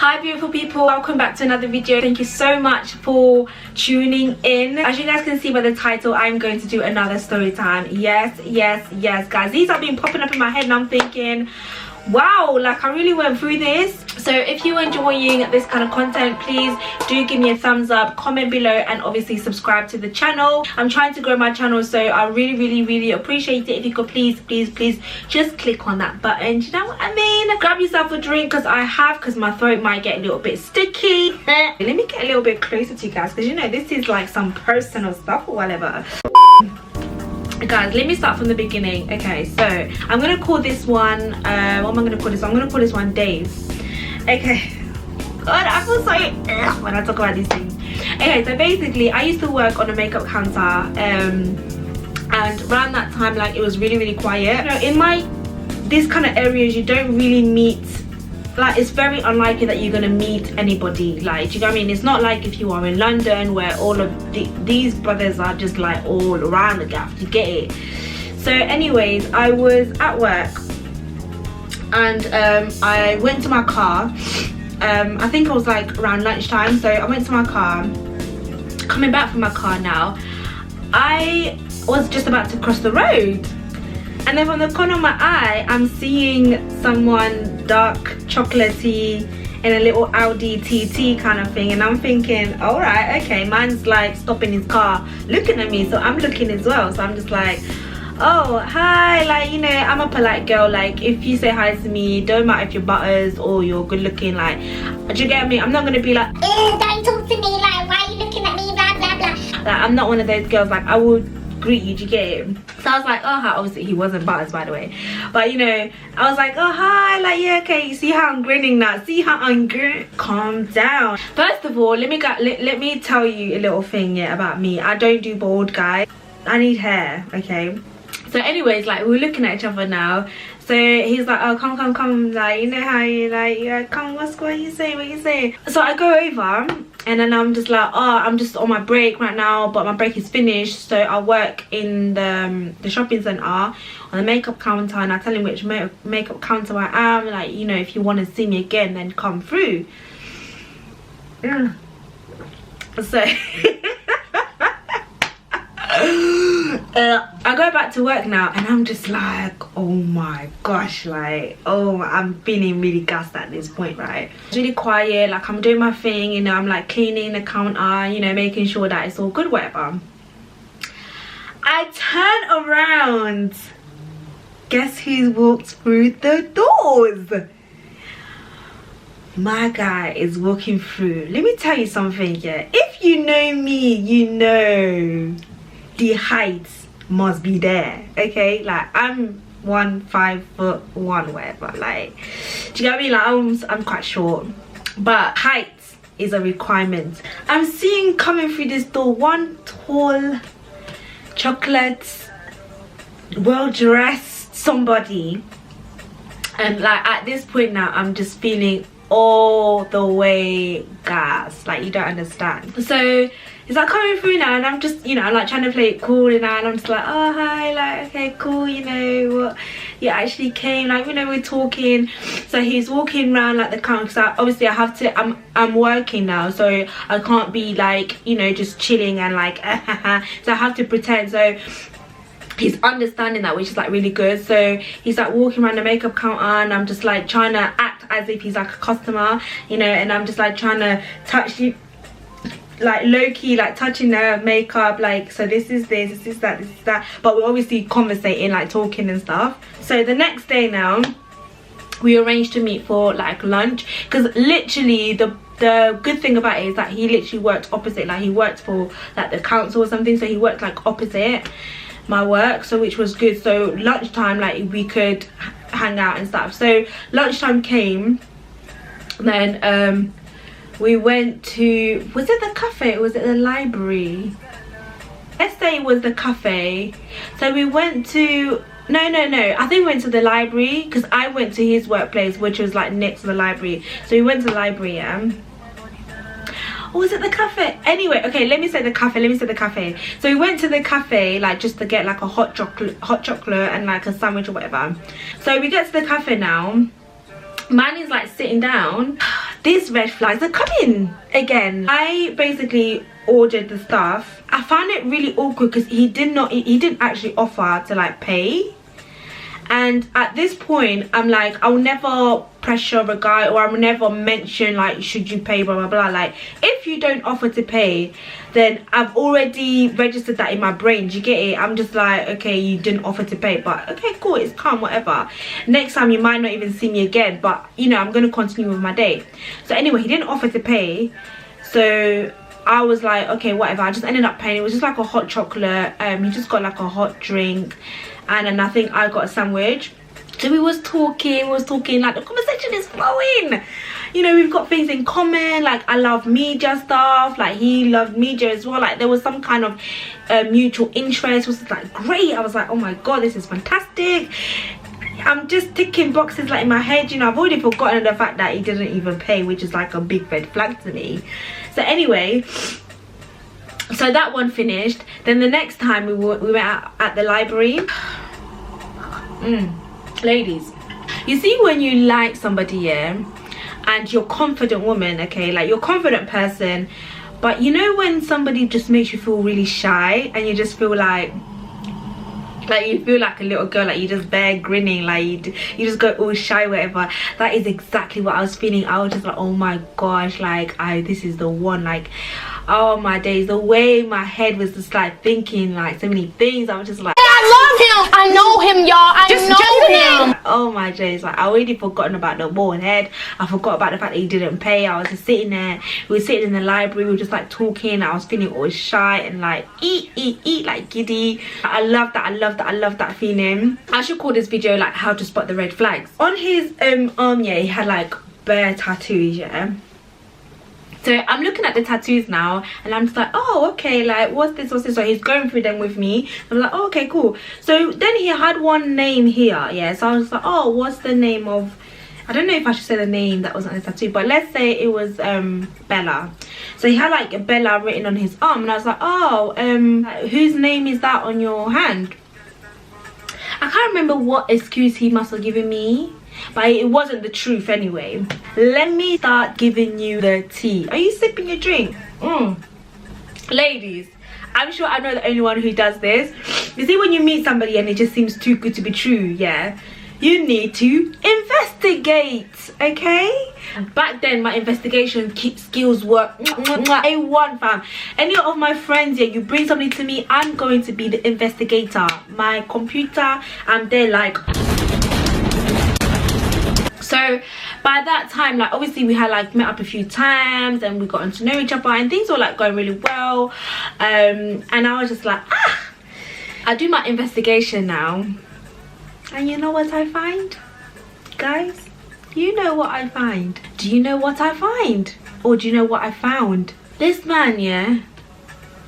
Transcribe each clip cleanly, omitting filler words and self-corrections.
Hi beautiful people, welcome back to another video. Thank you so much for tuning in. As you guys can see by the title, I'm going to do another story time. Yes guys, these have been popping up in my head and I'm thinking, wow, like I really went through this. So if you're enjoying this kind of content, please do give me a thumbs up, comment below, and obviously subscribe to the channel. I'm trying to grow my channel, so I really appreciate it if you could please just click on that button. Do you know what I mean? Grab yourself a drink, because my throat might get a little bit sticky. Let me get a little bit closer to you guys, because you know this is like some personal stuff or whatever. Guys, let me start from the beginning. Okay, so I'm gonna call this one what am I gonna call this one? I'm gonna call this one Dave. Okay, god, I feel so when I talk about these things. Okay, so basically I used to work on a makeup counter, and around that time, like, it was really quiet. You know, in this kind of areas, you don't really meet, like, it's very unlikely that you're gonna meet anybody. Like, do you know what I mean? It's not like if you are in London where all of these brothers are just like all around the gap. You get it? So anyways, I was at work and I went to my car. I think it was like around lunchtime, so I went to my car. Coming back from my car now, I was just about to cross the road, and then from the corner of my eye, I'm seeing someone dark chocolatey in a little Audi TT kind of thing, and I'm thinking, all right, okay, man's like stopping his car looking at me, so I'm looking as well. So I'm just like, oh hi, like, you know, I'm a polite girl. Like, if you say hi to me, don't matter if you're butters or you're good looking, like, do you get me? I'm not gonna be like, don't talk to me, like, why are you looking at me, blah blah blah. Like, I'm not one of those girls. Like, I will greet you, do you get it? So I was like, oh hi. Obviously he wasn't butters, by the way, but you know, I was like, oh hi, like, yeah, okay. You see how I'm grinning now? See how I'm grinning? Calm down. First of all, let me tell you a little thing, yeah, about me. I don't do bald, guys. I need hair, okay? So anyways, like, we're looking at each other now. So he's like, oh, come, like, you know how you, like, yeah, come, what you say? So I go over, and then I'm just like, oh, I'm just on my break right now, but my break is finished. So I work in the shopping centre on the makeup counter, and I tell him which makeup counter I am. Like, you know, if you want to see me again, then come through. So I go back to work now, and I'm just like, oh my gosh, like, oh, I'm feeling really gassed at this point, right? It's really quiet, like, I'm doing my thing, you know, I'm like cleaning the counter, you know, making sure that it's all good, whatever. I turn around, guess who walked through the doors? My guy is walking through. Let me tell you something, yeah, if you know me, you know the height must be there, okay? Like, I'm 5'1", whatever. Like, do you get me? Like, I'm quite short, but height is a requirement. I'm seeing coming through this door one tall, chocolate, well-dressed somebody, and like, at this point now, I'm just feeling all the way gas. Like, you don't understand. So it's like coming through now, and I'm just, you know, like trying to play it cool, and I'm just like, oh hi, like, okay, cool, you know what, you actually came, like, you know, we're talking. So he's walking around like the counter, because obviously I have to, I'm working now, so I can't be like, you know, just chilling and like so I have to pretend. So he's understanding that, which is like really good. So he's like walking around the makeup counter, and I'm just like trying to act as if he's like a customer, you know, and I'm just like trying to touch you, like low-key, like touching their makeup, like, so this is that, but we're obviously conversating, like talking and stuff. So the next day now, we arranged to meet for like lunch, because literally the good thing about it is that he literally worked opposite, like he worked for like the council or something, so he worked like opposite my work, so which was good. So lunchtime, like, we could hang out and stuff. So lunchtime came, then we went to, was it the cafe or was it the library? Let's say it was the cafe. So we went to, no, I think we went to the library, because I went to his workplace, which was like next to the library. So we went to the library, yeah. Or was it the cafe? Anyway, okay, let me say the cafe. So we went to the cafe, like, just to get like a hot chocolate and like a sandwich or whatever. So we get to the cafe now. Man is like sitting down. these red flags are coming again. I basically ordered the stuff. I found it really awkward because he didn't actually offer to like pay. And at this point, I'm like, I'll never pressure a guy, or I'll never mention like, should you pay, blah blah blah. Like, if you don't offer to pay, then I've already registered that in my brain. Do you get it? I'm just like, okay, you didn't offer to pay, but okay, cool, it's calm, whatever. Next time you might not even see me again, but you know, I'm gonna continue with my day. So anyway, he didn't offer to pay, so I was like, okay, whatever. I just ended up paying. It was just like a hot chocolate. He just got like a hot drink, and then I think I got a sandwich. So we was talking, like the conversation is flowing. You know, we've got things in common. Like, I love media stuff, like he loved media as well. Like, there was some kind of mutual interest. It was like great. I was like, oh my god, this is fantastic. I'm just ticking boxes like in my head. You know, I've already forgotten the fact that he didn't even pay, which is like a big red flag to me. So anyway, so that one finished. Then the next time we went out at the library. Ladies, you see, when you like somebody, yeah, and you're a confident woman, okay, like you're a confident person, but you know when somebody just makes you feel really shy, and you just feel like you feel like a little girl, like you just bare grinning, like you just go all shy, whatever. That is exactly what I was feeling. I was just like, oh my gosh, like this is the one. Like, oh my days, the way my head was just like thinking like so many things. I was just like, I love him. I know him, y'all. I know him. Oh my days, like I already forgotten about the bald head. I forgot about the fact that he didn't pay. I was just sitting there. We were sitting in the library. We were just like talking. I was feeling all shy and like eat like giddy. I love that. I love that feeling. I should call this video like how to spot the red flags. On his arm, yeah, he had like bare tattoos, yeah. So I'm looking at the tattoos now, and I'm just like, oh, okay, like what's this? So he's going through them with me. I'm like, oh, okay, cool. So then he had one name here, yeah. So I was like, oh, what's the name of, I don't know if I should say the name that was on the tattoo, but let's say it was Bella. So he had like Bella written on his arm, and I was like, oh, whose name is that on your hand? I can't remember what excuse he must have given me, but it wasn't the truth anyway. Let me start giving you the tea. Are you sipping your drink? Ladies, I'm sure I'm not the only one who does this. You see, when you meet somebody and it just seems too good to be true, yeah, you need to investigate, okay? Back then, my investigation skills were A1, fam. Any of my friends, yeah, you bring something to me, I'm going to be the investigator. My computer, I'm there like... So by that time, like obviously we had like met up a few times and we got to know each other, and things were like going really well. And I was just like, I do my investigation now, and you know what I find, guys? You know what I find? Do you know what I find? Or do you know what I found? This man, yeah,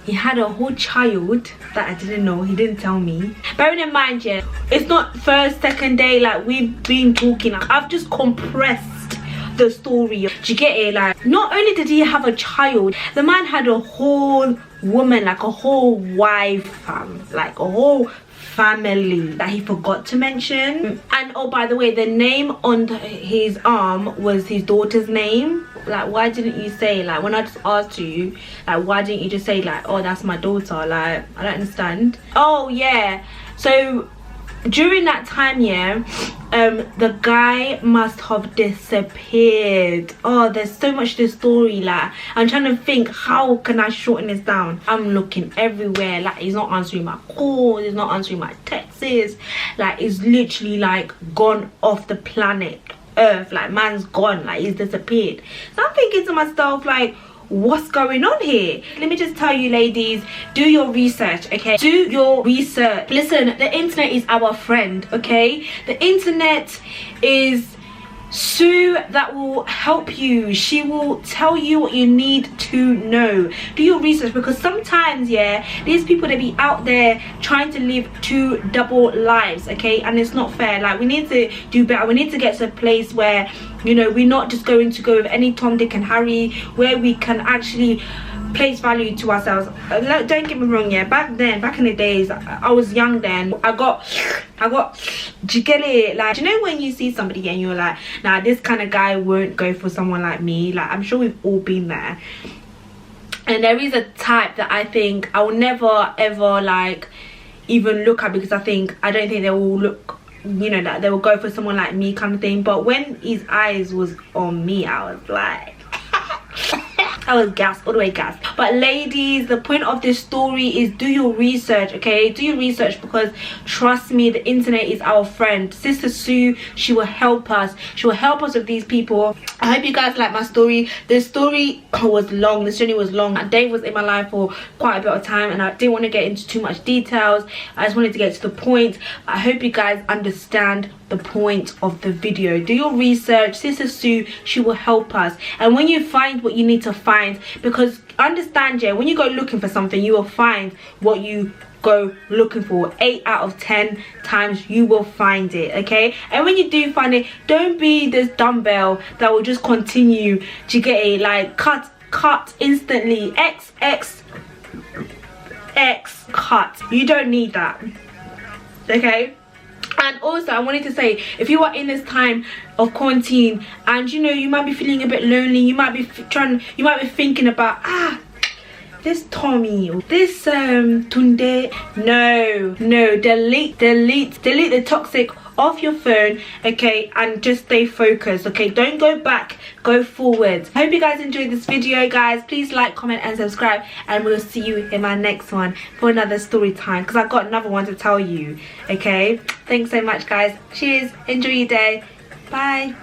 he had a whole child that I didn't know. He didn't tell me. Bearing in mind, yeah, it's not first, second day, like we've been talking. Like, I've just compressed the story. Do you get it? Like, not only did he have a child, the man had a whole woman, like a whole wife, like a whole family that he forgot to mention. And oh, by the way, the name on his arm was his daughter's name. Like, why didn't you say, like, when I just asked you, like, why didn't you just say, like, oh, that's my daughter? Like, I don't understand. Oh yeah, so during that time, yeah, the guy must have disappeared. Oh, there's so much to the story. Like, I'm trying to think, how can I shorten this down? I'm looking everywhere. Like, he's not answering my calls, he's not answering my texts. Like, he's literally like gone off the planet Earth. Like, man's gone, like he's disappeared. So I'm thinking to myself, like, what's going on here? Let me just tell you, ladies, do your research, okay? Do your research. Listen, the internet is our friend, okay? The internet is Sue that will help you. She will tell you what you need to know. Do your research, because sometimes, yeah, these people, they be out there trying to live two double lives, okay? And it's not fair. Like, we need to do better. We need to get to a place where, you know, we're not just going to go with any Tom, Dick and Harry, where we can actually place value to ourselves. Don't get me wrong, yeah, back in the days, I was young then. I got do you get it? Like, do you know when you see somebody and you're like, nah, this kind of guy won't go for someone like me? Like, I'm sure we've all been there. And there is a type that I think I will never ever like even look at, because I don't think they will look, you know, that they will go for someone like me kind of thing. But when his eyes was on me, I was like I was gassed, all the way gassed. But ladies, the point of this story is do your research, okay? Do your research, because trust me, the internet is our friend. Sister Sue, she will help us. She will help us with these people. I hope you guys like my story. The story was long, this journey was long. Dave was in my life for quite a bit of time and I didn't want to get into too much details. I just wanted to get to the point. I hope you guys understand the point of the video. Do your research. Sister Sue, she will help us. And when you find what you need to find, because understand, yeah, when you go looking for something, you will find what you go looking for. 8 out of 10 times you will find it, okay? And when you do find it, don't be this dumbbell that will just continue to get it, like cut instantly, x cut. You don't need that, okay? And also I wanted to say, if you are in this time of quarantine and you know you might be feeling a bit lonely, you might be thinking about this Tommy, this Tunde, no, delete the toxic off your phone, okay, and just stay focused, okay? Don't go back, go forward. I hope you guys enjoyed this video, guys. Please like, comment and subscribe, and we'll see you in my next one for another story time, because I've got another one to tell you, okay? Thanks so much, guys. Cheers, enjoy your day, bye.